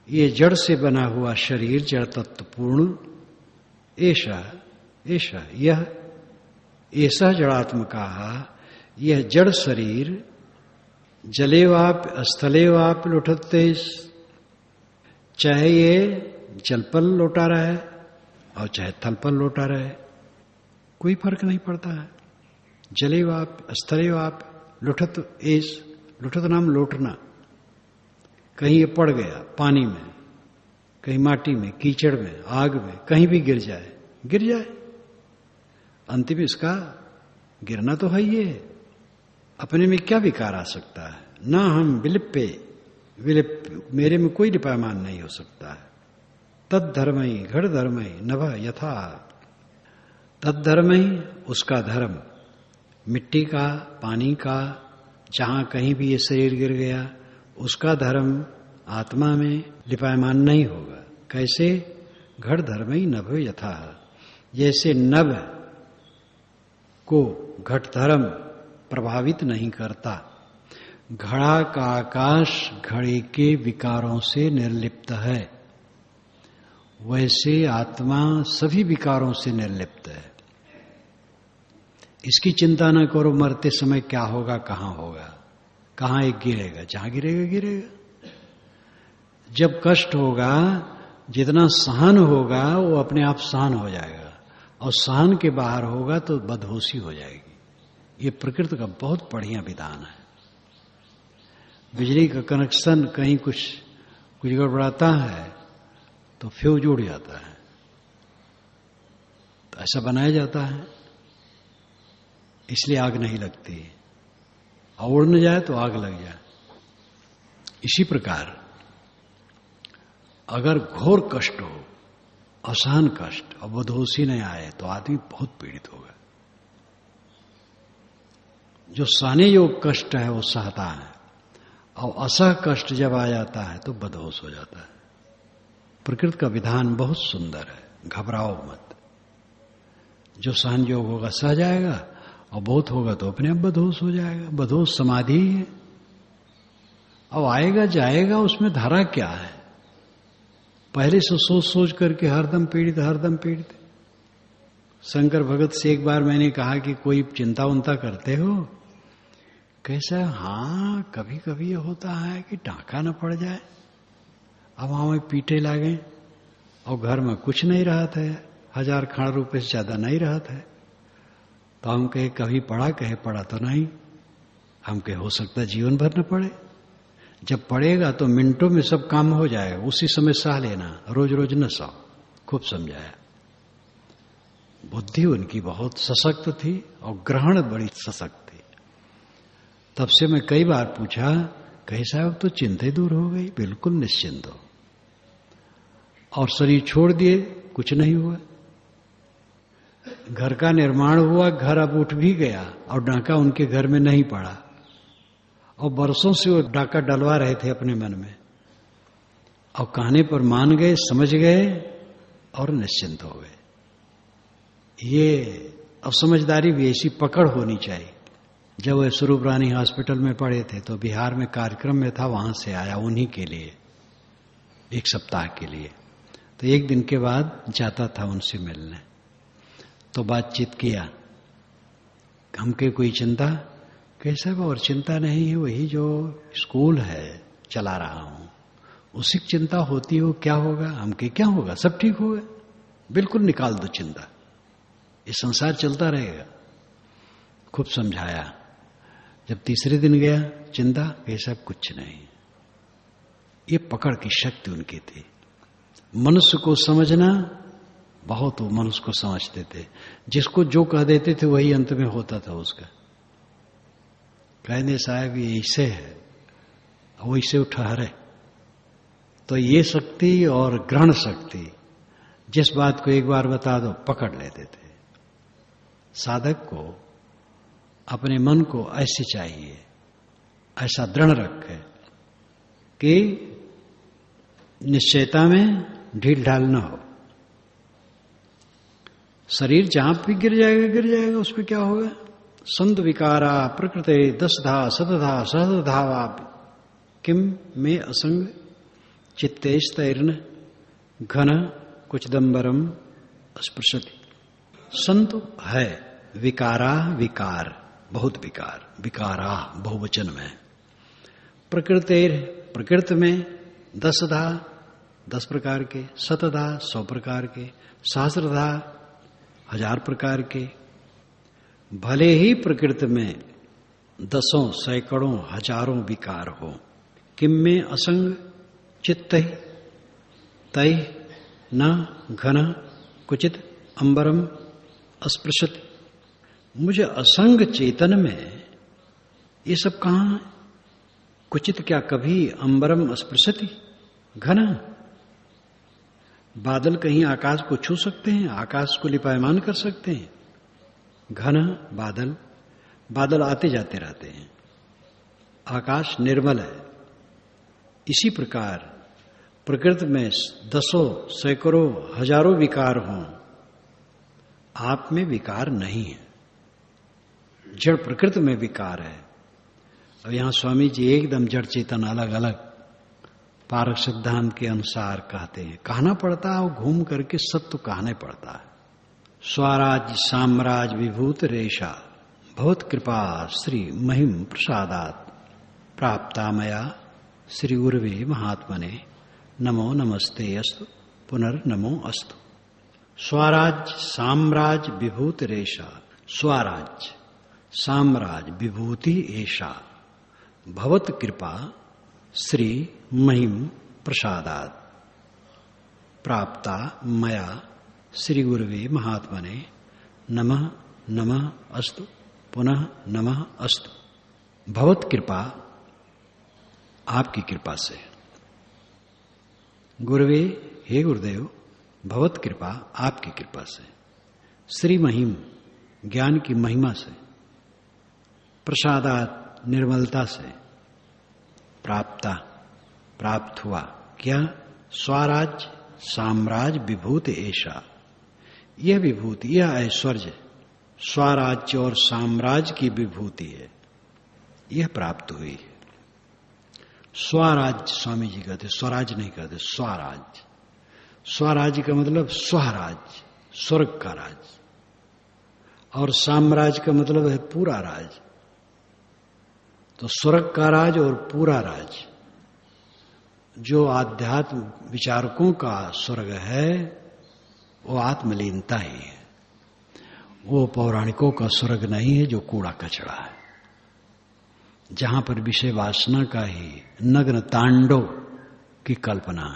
ये जड़ से बना हुआ शरीर, जड़ तत्वपूर्ण, ऐसा यह ऐसा जड़ात्मका यह जड़ शरीर जलेवाप स्थलेवाप लुठते, चाहे ये जल पर लौटा रहे और चाहे थल पर लौटा रहे, कोई फर्क नहीं पड़ता है। जलेवाप स्थलेवाप लुठत एस, लुठत नाम लौटना, कहीं ये पड़ गया पानी में, कहीं माटी में, कीचड़ में, आग में, कहीं भी गिर जाए, गिर जाए, अंतिम इसका गिरना तो है ही है। अपने में क्या विकार आ सकता है? ना हम विलिप्पे, विलिप मेरे में कोई लिपायमान नहीं हो सकता है। तद्धर्मई घट धर्मई नभ यथा। तद्धर्मई उसका धर्म, मिट्टी का, पानी का, जहां कहीं भी ये शरीर गिर गया, उसका धर्म आत्मा में लिपायमान नहीं होगा। कैसे? घट धर्मई नभ यथा। जैसे नभ को घट धर्म प्रभावित नहीं करता, घड़ा का आकाश घड़े के विकारों से निर्लिप्त है, वैसे आत्मा सभी विकारों से निर्लिप्त है। इसकी चिंता न करो मरते समय क्या होगा, कहां होगा, कहां एक गिरेगा, जहां गिरेगा गिरेगा। जब कष्ट होगा, जितना सहन होगा वो अपने आप सहन हो जाएगा, और सहन के बाहर होगा तो बदहोशी हो जाएगी। ये प्रकृति का बहुत बढ़िया विधान है। बिजली का कनेक्शन कहीं कुछ गड़बड़ाता है तो फ्यूज उड़ जाता है, तो ऐसा बनाया जाता है, इसलिए आग नहीं लगती, और उड़ न जाए तो आग लग जाए। इसी प्रकार अगर घोर कष्ट हो, असहन कष्ट, और बदहोशी नहीं आए तो आदमी बहुत पीड़ित होगा। जो सहने योग्य कष्ट है वो सहता है, और असह कष्ट जब आ जाता है तो बदहोश हो जाता है। प्रकृति का विधान बहुत सुंदर है, घबराओ मत। जो सहन योग होगा सह जाएगा, और बहुत होगा तो अपने आप बदहोश हो जाएगा। बदहोश समाधि है, अब आएगा जाएगा, उसमें धारा क्या है? पहले से सोच सोच करके हरदम पीड़ित, हरदम पीड़ित। शंकर भगत से एक बार मैंने कहा कि कोई चिंता उन्ता करते हो? कैसा? हाँ, कभी कभी ये होता है कि डाका न पड़ जाए, अब हमें पीटे लागे और घर में कुछ नहीं रहा था, 1000 खाड़ रुपए से ज्यादा नहीं रहा था। तो हम कहे कभी पड़ा? कहे पड़ा तो नहीं। हम कहे हो सकता जीवन भर न पड़े। जब पड़ेगा तो मिनटों में सब काम हो जाएगा, उसी समय सह लेना, रोज रोज न सहो। खूब समझाया। बुद्धि उनकी बहुत सशक्त थी और ग्रहण बड़ी सशक्त थी। तब से मैं कई बार पूछा, कहे साहब तो चिंता दूर हो गई, बिल्कुल निश्चिंत हो, और शरीर छोड़ दिए, कुछ नहीं हुआ। घर का निर्माण हुआ, घर अब उठ भी गया और डाका उनके घर में नहीं पड़ा, और बरसों से वो डाका डलवा रहे थे अपने मन में, और कहने पर मान गए, समझ गए और निश्चिंत हो गए। ये अब समझदारी भी ऐसी पकड़ होनी चाहिए। जब वे स्वरूप रानी हॉस्पिटल में पड़े थे तो बिहार में कार्यक्रम में था, वहां से आया उन्हीं के लिए, 1 सप्ताह के लिए। तो 1 दिन के बाद जाता था उनसे मिलने, तो बातचीत किया। हमके कोई चिंता? कैसा? और चिंता नहीं है, वही जो स्कूल है चला रहा हूं, उसी की चिंता होती हो। क्या होगा? हमके क्या होगा, सब ठीक होगा, बिल्कुल निकाल दो चिंता, ये संसार चलता रहेगा। खूब समझाया। जब तीसरे दिन गया, चिंता? कैसा? कुछ नहीं। ये पकड़ की शक्ति उनकी थी। मनुष्य को समझना बहुत वो मनुष्य को समझते थे। जिसको जो कह देते थे वही अंत में होता था उसका। कहने साहब ये ऐसे है, वो इसे ठहरे। तो ये शक्ति और ग्रहण शक्ति, जिस बात को एक बार बता दो पकड़ लेते थे। साधक को अपने मन को ऐसे चाहिए, ऐसा दृढ़ रखे कि निश्चयता में ढील ढाल न हो। शरीर जहां भी गिर जाएगा, उस पर क्या होगा? संत विकारा प्रकृते दशधा शतधा सहस्रधा किम में असंग चित्तेस्तैर्न घन कुचदम्बरम स्पृशति। संत है विकारा, विकार, बहुत विकार, विकारा बहुवचन में। प्रकृतेर, प्रकृति में, दशधा 10 प्रकार के, शतधा 100 प्रकार के, सहस्रधा 1000 प्रकार के। भले ही प्रकृति में दसों, सैकड़ों, हजारों विकार हो, किम में असंग चित्त तय न घन कुचित अंबरम अस्पृशत। मुझे असंग चेतन में ये सब कहां है? कुचित क्या कभी अंबरम अस्पृशति घन? बादल कहीं आकाश को छू सकते हैं? आकाश को लिपायमान कर सकते हैं? घन बादल, बादल आते जाते रहते हैं। आकाश निर्मल है। इसी प्रकार प्रकृति में दसों, सैकड़ों, हजारों विकार हों, आप में विकार नहीं है। जड़ प्रकृति में विकार है। और यहां स्वामी जी एकदम जड़ चेतन अलग अलग पारक सिद्धांत के अनुसार कहते हैं। कहना पड़ता है, घूम करके सत्य कहने पड़ता है। स्वराज साम्राज विभूत रेशा बहुत कृपा श्री महिम प्रसादात प्राप्ता मया श्री उर्वे महात्मने नमो नमस्ते अस्तु पुनर्नमो अस्तु। स्वराज साम्राज विभूत रेशा, स्वराज साम्राज विभूति ऐशा भवत कृपा श्री महिम प्रसादात प्राप्ता मया श्री गुरुवे महात्मने नमः नमः अस्तु पुनः नमः अस्तु। भवत कृपा, आपकी कृपा से। गुरुवे, हे गुरुदेव, भवत कृपा, आपकी कृपा से। श्री महिम, ज्ञान की महिमा से। प्रसादात, निर्मलता से। प्राप्ता, प्राप्त हुआ। क्या? स्वराज साम्राज्य विभूत ऐशा, यह विभूति, यह ऐश्वर्य स्वराज्य और साम्राज्य की विभूति है, यह प्राप्त हुई है। स्वराज्य स्वामी जी कहते, स्वराज नहीं कहते, स्वराज्य। स्वराज्य का मतलब स्वराज्य, स्वर्ग का राज। और साम्राज्य का मतलब है पूरा राज। तो स्वर्ग का राज और पूरा राज, जो आध्यात्म विचारकों का स्वर्ग है वो आत्मलीनता ही है। वो पौराणिकों का स्वर्ग नहीं है जो कूड़ा कचड़ा है, जहां पर विषय वासना का ही नग्न तांडव की कल्पना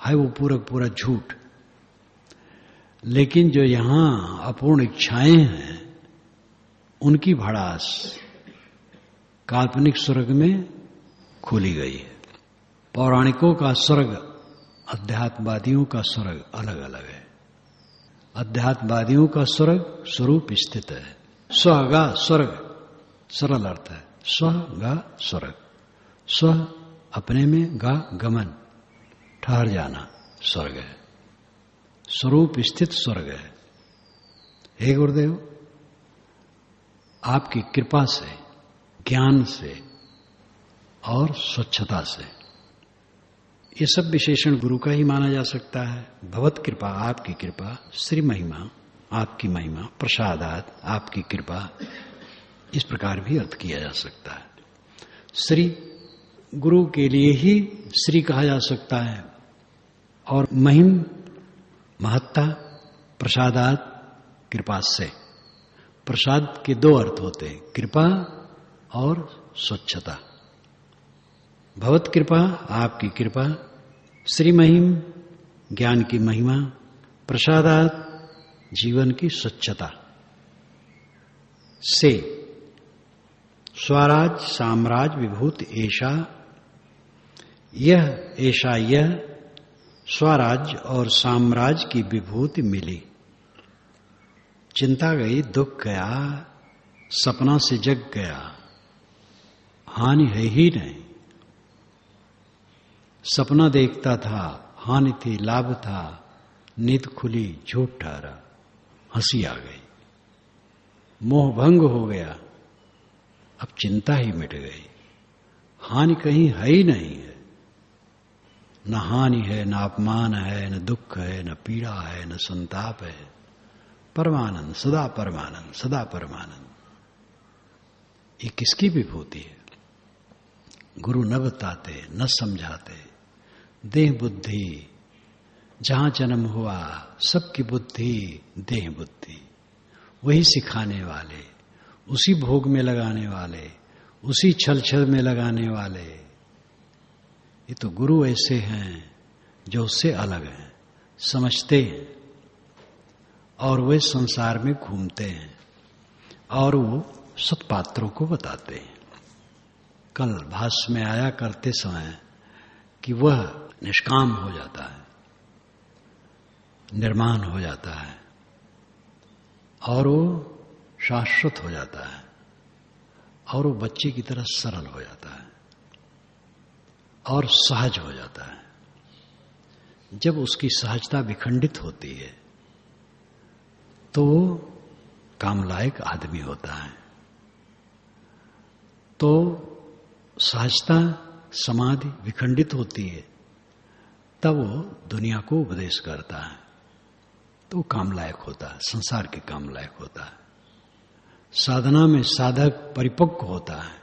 है वो पूरा झूठ। लेकिन जो यहां अपूर्ण इच्छाएं हैं उनकी भड़ास काल्पनिक स्वर्ग में खोली गई है। पौराणिकों का स्वर्ग, अध्यात्मवादियों का स्वर्ग अलग अलग है। अध्यात्मवादियों का स्वर्ग स्वरूप स्थित है। स्वगा स्वर्ग, सरल अर्थ है। स्वगा स्वर्ग, स्व अपने में, गा गमन, ठहर जाना, स्वर्ग है। स्वरूप स्थित स्वर्ग है। हे गुरुदेव, आपकी कृपा से, ज्ञान से और स्वच्छता से, ये सब विशेषण गुरु का ही माना जा सकता है। भगवत कृपा, आपकी कृपा, श्री महिमा, आपकी महिमा, प्रसादात, आपकी कृपा, इस प्रकार भी अर्थ किया जा सकता है। श्री गुरु के लिए ही श्री कहा जा सकता है। और महिम, महत्ता, प्रसादात, कृपा से। प्रसाद के 2 अर्थ होते हैं, कृपा और स्वच्छता। भगवत कृपा, आपकी कृपा, श्री महिम, ज्ञान की महिमा, प्रसादात जीवन की स्वच्छता से स्वराज साम्राज्य विभूत ऐसा यह स्वराज्य और साम्राज्य की विभूति मिली। चिंता गई, दुख गया, सपना से जग गया, हानि है ही नहीं। सपना देखता था, हानि थी, लाभ था, नींद खुली, झूठ ठहरा, हंसी आ गई, मोह भंग हो गया, अब चिंता ही मिट गई। हानि कहीं है ही नहीं है, न हानि है, न अपमान है, न दुख है, न पीड़ा है, न संताप है। परमानंद, सदा परमानंद, सदा परमानंद। ये किसकी विभूति है? गुरु न बताते, न समझाते। देह बुद्धि जहां जन्म हुआ, सबकी बुद्धि देह बुद्धि, वही सिखाने वाले, उसी भोग में लगाने वाले, उसी छल छल में लगाने वाले। ये तो गुरु ऐसे हैं जो उससे अलग हैं, समझते हैं, और वे संसार में घूमते हैं और वो सत्पात्रों को बताते हैं। कल भाष्य में आया करते समय कि वह निष्काम हो जाता है, निर्माण हो जाता है और वो शाश्वत हो जाता है और वो बच्चे की तरह सरल हो जाता है और सहज हो जाता है। जब उसकी सहजता विखंडित होती है तो वो कामलायक आदमी होता है। तो सहजता समाधि विखंडित होती है, तब वो दुनिया को उपदेश करता है, तो कामलायक होता है, संसार के कामलायक होता है। साधना में साधक परिपक्व होता है,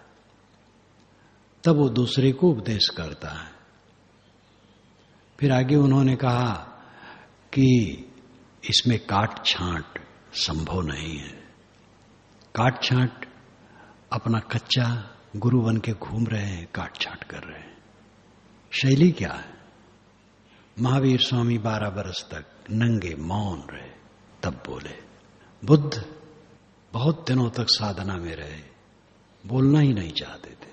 तब वो दूसरे को उपदेश करता है। फिर आगे उन्होंने कहा कि इसमें काट छांट संभव नहीं है। काट छांट अपना कच्चा गुरु बन के घूम रहे हैं, काट छांट कर रहे हैं। शैली क्या है? महावीर स्वामी 12 बरस तक नंगे मौन रहे, तब बोले। बुद्ध बहुत दिनों तक साधना में रहे, बोलना ही नहीं चाहते थे,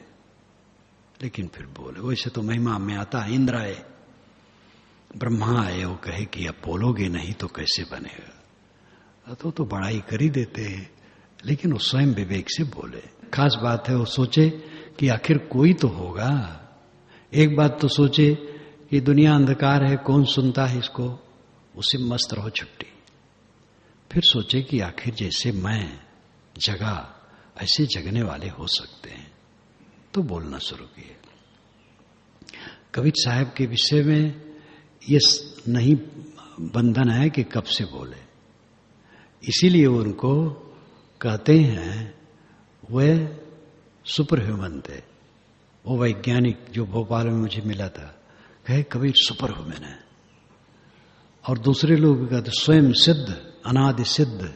लेकिन फिर बोले। वैसे तो महिमा में आता, इंद्र आए, ब्रह्मा आए, वो कहे कि अब बोलोगे नहीं तो कैसे बनेगा, तो बड़ाई कर ही देते हैं, लेकिन वो स्वयं विवेक से बोले। खास बात है वो सोचे कि आखिर कोई तो होगा। एक बात तो सोचे कि दुनिया अंधकार है, कौन सुनता है इसको, उसे मस्त रहो, छुट्टी। फिर सोचे कि आखिर जैसे मैं जगा, ऐसे जगने वाले हो सकते हैं, तो बोलना शुरू किए। कबीर साहब के विषय में ये नहीं बंधन है कि कब से बोले, इसीलिए उनको कहते हैं वे सुपर ह्यूमन थे। वो वैज्ञानिक जो भोपाल में मुझे मिला था, कहे कबीर सुपर ह्यूमन है, और दूसरे लोग कहते स्वयं सिद्ध, अनादि सिद्ध,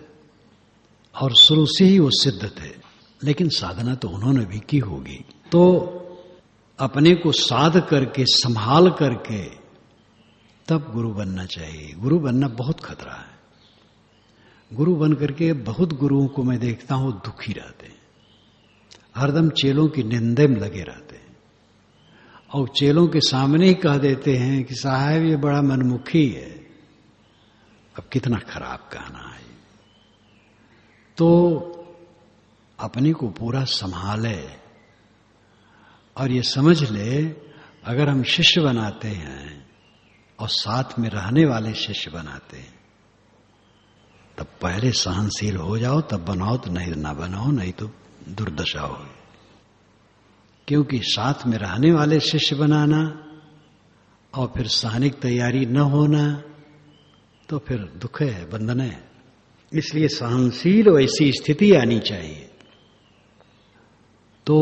और शुरू से ही वो सिद्ध थे। लेकिन साधना तो उन्होंने भी की होगी। तो अपने को साध करके, संभाल करके तब गुरु बनना चाहिए। गुरु बनना बहुत खतरा है। गुरु बन करके बहुत गुरुओं को मैं देखता हूं दुखी रहते हैं, हरदम चेलों की निंदा में लगे रहते हैं, और चेलों के सामने ही कह देते हैं कि साहब ये बड़ा मनमुखी है। अब कितना खराब कहना है। तो अपने को पूरा संभाले और ये समझ ले, अगर हम शिष्य बनाते हैं और साथ में रहने वाले शिष्य बनाते हैं, तब पहले सहनशील हो जाओ, तब बनाओ, तो नहीं ना बनाओ, नहीं तो दुर्दशा होगी। क्योंकि साथ में रहने वाले शिष्य बनाना और फिर सहने की तैयारी न होना, तो फिर दुख है, बंधन है। इसलिए सहनशील वैसी स्थिति आनी चाहिए। तो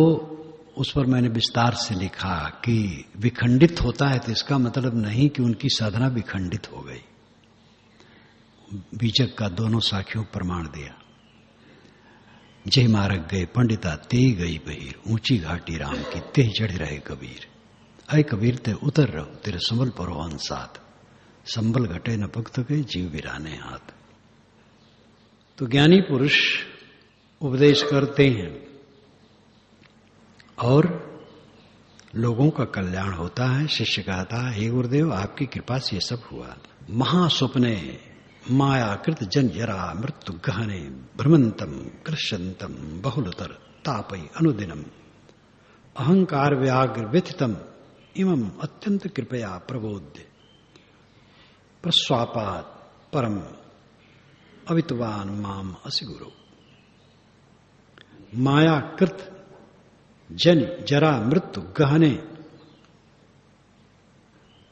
उस पर मैंने विस्तार से लिखा कि विखंडित होता है तो इसका मतलब नहीं कि उनकी साधना विखंडित हो गई। बीजक का दोनों साखियों प्रमाण दिया। जय मारक गए पंडिता ते गई बहिर, ऊंची घाटी राम की ते चढ़ रहे कबीर। अय कबीर ते उतर रहो, तेरे संबल पर हो अंसात। संबल घटे न भक्त के जीव बिराने हाथ। तो ज्ञानी पुरुष उपदेश करते हैं और लोगों का कल्याण होता है। शिष्य कहता है, हे गुरुदेव आपकी कृपा से ये सब हुआ। महास्वप्ने मायाकृत जन जरा मृत्यु गहने भ्रमंतम कृष्यंतम बहुलतर तापई अनुदिनम अहंकार व्याघ्र व्यथितम इमं अत्यंत कृपया प्रबोध्य प्रस्वापात परम अवितवान माम असि गुरु। मायाकृत जन जरा मृत्यु गहने,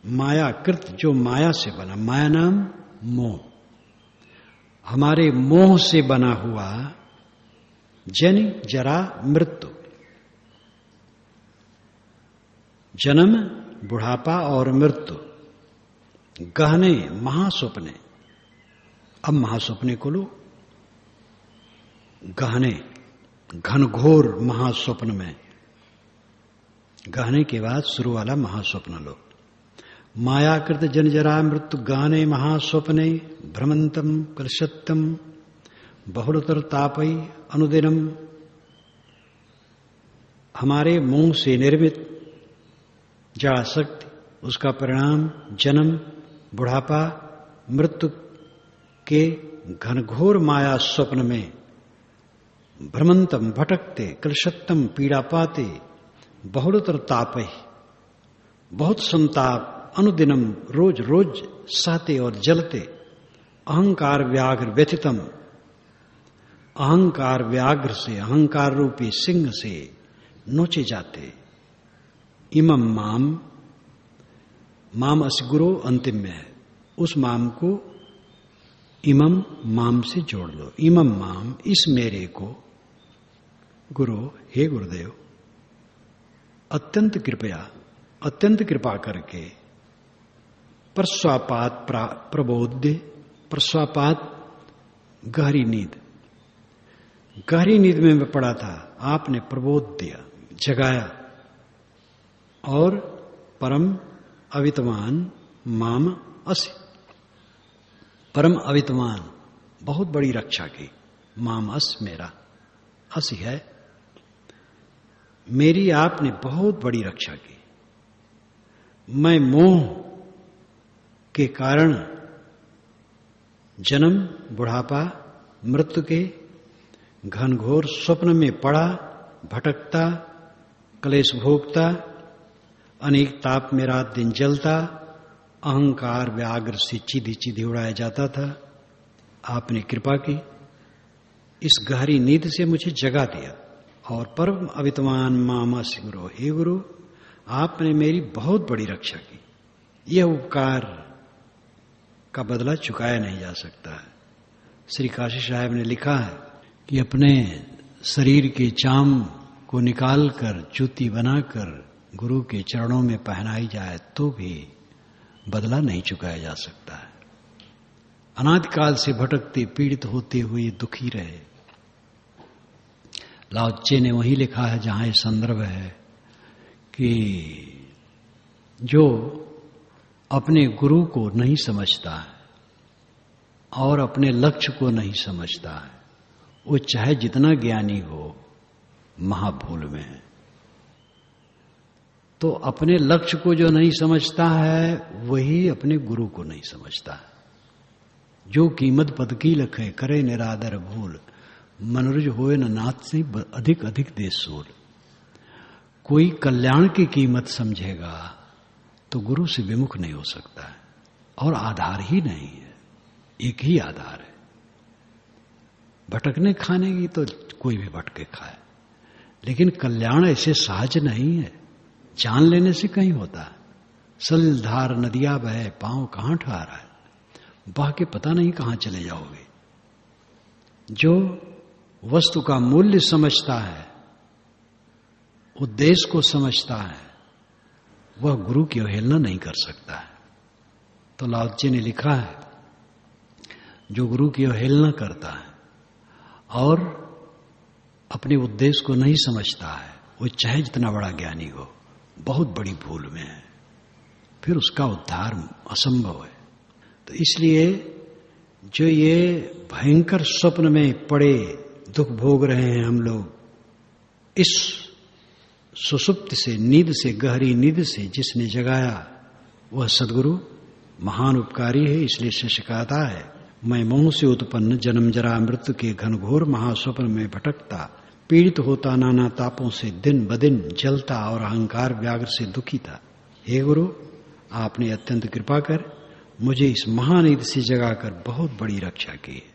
मायाकृत जो माया से बना, माया नाम मोह, हमारे मोह से बना हुआ जन जरा मृत्यु, जन्म बुढ़ापा और मृत्यु, गहने महास्वप्ने। अब महास्वप्ने को लो, गहने घनघोर महास्वप्न में, गहने के बाद शुरू वाला महास्वप्न लो। मायाकृत जनजरा मृत्यु गहने महास्वप्ने भ्रमंतम कृशत्तम बहुलतर तापई अनुदिनम। हमारे मुंह से निर्मित जड़ शक्ति, उसका परिणाम जन्म बुढ़ापा मृत्यु के घनघोर माया स्वप्न में भ्रमंतम भटकते कृशत्तम पीड़ा पाते बहुलतर तापई बहुत संताप अनुदिनम रोज रोज सहते और जलते अहंकार व्याघ्र व्यथितम, अहंकार व्याघ्र से अहंकार रूपी सिंह से नोचे जाते। इमम माम, माम अस गुरु अंतिम में है, उस माम को इमम माम से जोड़ लो। इमम माम, इस मेरे को गुरु, हे गुरुदेव अत्यंत कृपया, अत्यंत कृपा करके प्रस्वापात प्रबोध्य, प्रस्वापात गहरी नींद, गहरी नींद में मैं पड़ा था, आपने प्रबोध दिया, जगाया, और परम अवितवान माम असि, परम अवितवान बहुत बड़ी रक्षा की, माम अस मेरा, असि है मेरी, आपने बहुत बड़ी रक्षा की। मैं मोह के कारण जन्म बुढ़ापा मृत्यु के घनघोर स्वप्न में पड़ा, भटकता, क्लेश भोगता, अनेक ताप में रात दिन जलता, अहंकार व्याघ्र से चीधी चीधी उड़ाया जाता था। आपने कृपा की, इस गहरी नींद से मुझे जगा दिया, और परम अवितवान मामा से गुरु, हे गुरु आपने मेरी बहुत बड़ी रक्षा की। यह उपकार का बदला चुकाया नहीं जा सकता है। श्री काशी साहब ने लिखा है कि अपने शरीर के चाम को निकालकर जूती बनाकर गुरु के चरणों में पहनाई जाए तो भी बदला नहीं चुकाया जा सकता है। अनादिकाल से भटकते पीड़ित होते हुए दुखी रहे। लाओ त्से ने वही लिखा है जहां ये संदर्भ है कि जो अपने गुरु को नहीं समझता है और अपने लक्ष्य को नहीं समझता है, वो चाहे जितना ज्ञानी हो महाभूल में है। तो अपने लक्ष्य को जो नहीं समझता है वही अपने गुरु को नहीं समझता है। जो कीमत पद की लखे करे निरादर भूल, मनोरज होए न नाथ से अधिक अधिक दे सूल। कोई कल्याण की कीमत समझेगा तो गुरु से विमुख नहीं हो सकता है, और आधार ही नहीं है, एक ही आधार है। भटकने खाने की तो कोई भी भटके खाए, लेकिन कल्याण ऐसे सहज नहीं है, जान लेने से कहीं होता है। सलधार नदिया बहे पांव कहां ठहरा है, बह के पता नहीं कहां चले जाओगे। जो वस्तु का मूल्य समझता है, उद्देश्य को समझता है, वह गुरु की अवहेलना नहीं कर सकता है। तो लाओ त्से ने लिखा है, जो गुरु की अवहेलना करता है और अपने उद्देश्य को नहीं समझता है, वो चाहे जितना बड़ा ज्ञानी हो बहुत बड़ी भूल में है, फिर उसका उद्धार असंभव है। तो इसलिए जो ये भयंकर स्वप्न में पड़े दुख भोग रहे हैं हम लोग, इस सुसुप्त से, नींद से, गहरी नींद से जिसने जगाया वह सद्गुरु महान उपकारी है। इसलिए शिष्य कहता है, मैं मोह से उत्पन्न जन्म जरा मृत्यु के घनघोर महास्वप्न में भटकता, पीड़ित होता नाना तापों से, दिन बदिन जलता और अहंकार व्याघ्र से दुखी था। हे गुरु, आपने अत्यंत कृपा कर मुझे इस महानींद से जगाकर बहुत बड़ी रक्षा की है।